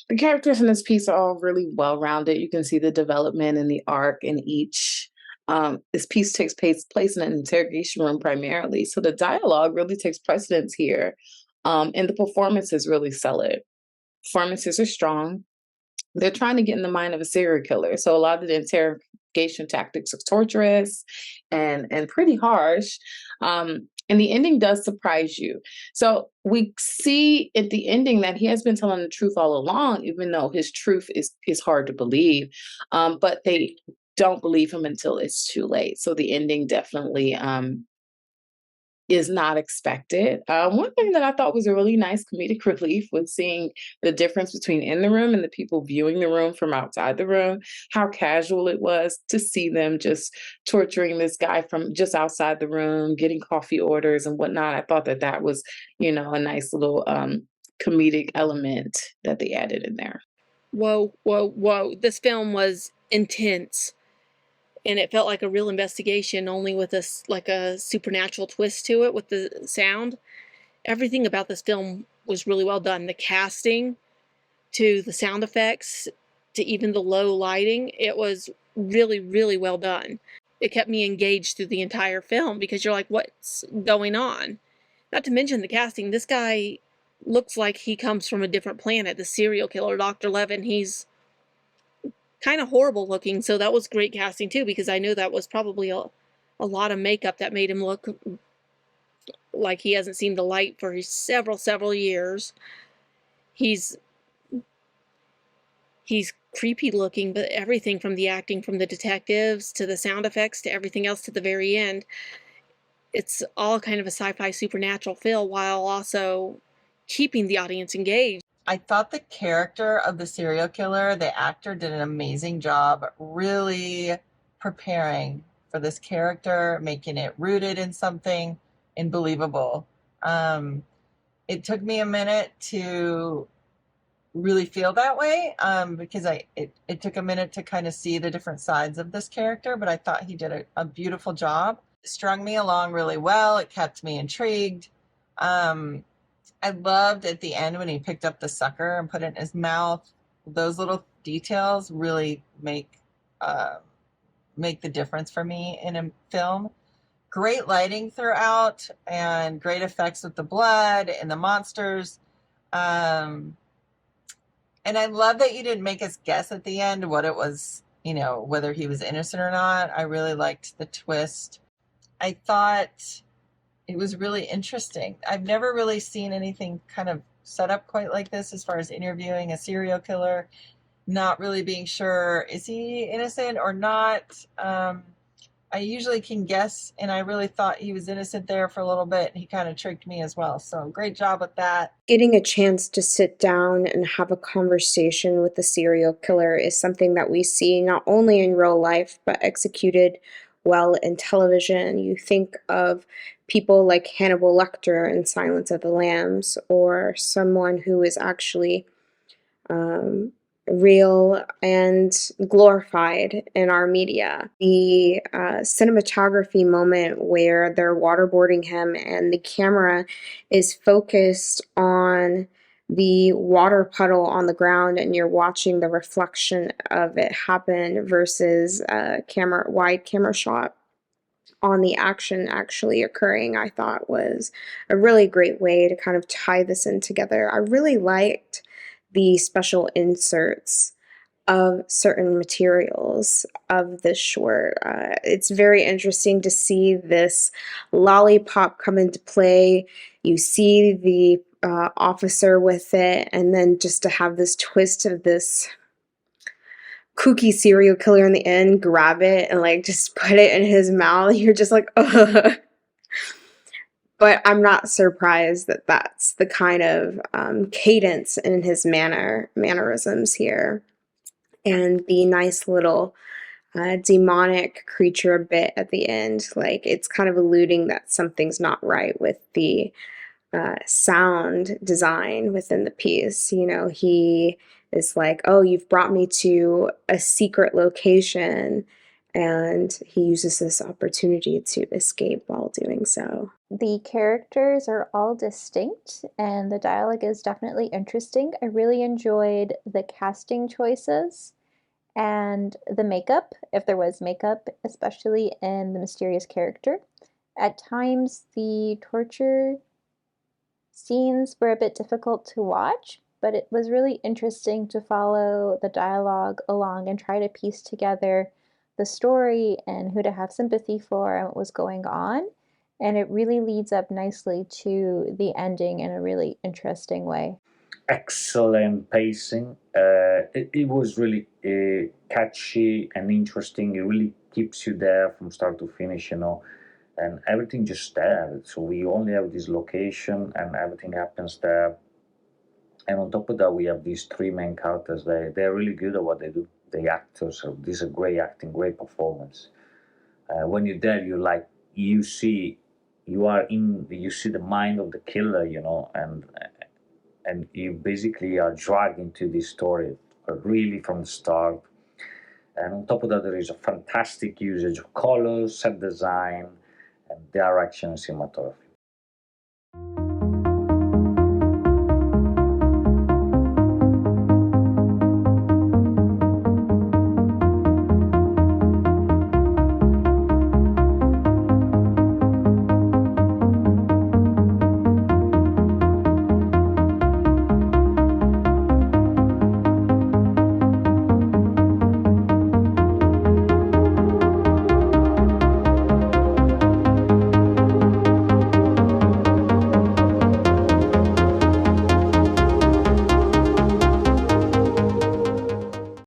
The characters in this piece are all really well-rounded. You can see the development and the arc in each. This piece takes place in an interrogation room primarily, so the dialogue really takes precedence here, and the performances really sell it. Performances are strong. They're trying to get in the mind of a serial killer, so a lot of the interrogation tactics are torturous and pretty harsh. And the ending does surprise you. So we see at the ending that he has been telling the truth all along, even though his truth is hard to believe. But they don't believe him until it's too late. So the ending definitely is not expected. One thing that I thought was a really nice comedic relief was seeing the difference between in the room and the people viewing the room from outside the room, how casual it was to see them just torturing this guy from just outside the room, getting coffee orders and whatnot. I thought that that was, a nice little comedic element that they added in there. Whoa, whoa, whoa. This film was intense. And it felt like a real investigation, only with a supernatural twist to it with the sound. Everything about this film was really well done. The casting, to the sound effects, to even the low lighting, it was really, really well done. It kept me engaged through the entire film because you're like, what's going on? Not to mention the casting. This guy looks like he comes from a different planet. The serial killer, Dr. Levin, he's kind of horrible looking, so that was great casting too, because I know that was probably a lot of makeup that made him look like he hasn't seen the light for several years. He's creepy looking, but everything from the acting, from the detectives to the sound effects to everything else to the very end, it's all kind of a sci-fi supernatural feel while also keeping the audience engaged. I thought the character of the serial killer, the actor, did an amazing job really preparing for this character, making it rooted in something and believable. It took me a minute to really feel that way, because it took a minute to kind of see the different sides of this character, but I thought he did a beautiful job. It strung me along really well. It kept me intrigued. I loved at the end when he picked up the sucker and put it in his mouth. Those little details really make the difference for me in a film. Great lighting throughout and great effects with the blood and the monsters. And I love that you didn't make us guess at the end what it was, whether he was innocent or not. I really liked the twist. I thought it was really interesting. I've never really seen anything kind of set up quite like this as far as interviewing a serial killer, not really being sure, is he innocent or not? I usually can guess, and I really thought he was innocent there for a little bit, and he kind of tricked me as well. So great job with that. Getting a chance to sit down and have a conversation with the serial killer is something that we see not only in real life, but executed well in television. You think of people like Hannibal Lecter in Silence of the Lambs, or someone who is actually real and glorified in our media. The cinematography moment where they're waterboarding him and the camera is focused on the water puddle on the ground and you're watching the reflection of it happen versus a wide camera shot on the action actually occurring, I thought was a really great way to kind of tie this in together. I really liked the special inserts of certain materials of this short. It's very interesting to see this lollipop come into play. You see the officer with it, and then just to have this twist of this kooky serial killer in the end grab it and like just put it in his mouth. You're just like, ugh. But I'm not surprised that that's the kind of cadence in his mannerisms here. and the nice little demonic creature bit at the end. Like, it's kind of alluding that something's not right with the sound design within the piece. You know, he is like, oh, you've brought me to a secret location, and he uses this opportunity to escape while doing so. The characters are all distinct, and the dialogue is definitely interesting. I really enjoyed the casting choices and the makeup, if there was makeup, especially in the mysterious character. At times, the torture scenes were a bit difficult to watch, but it was really interesting to follow the dialogue along and try to piece together the story and who to have sympathy for and what was going on. And it really leads up nicely to the ending in a really interesting way. Excellent pacing. It was really catchy and interesting. It really keeps you there from start to finish, you know, and everything just there. So we only have this location, and everything happens there. And on top of that, we have these three main characters. They're really good at what they do. The actors, so this is great acting, great performance. When you're there, you see, you see the mind of the killer, you know, and you basically are dragged into this story really from the start. And on top of that, there is a fantastic usage of colors, set design, and direction and cinematography.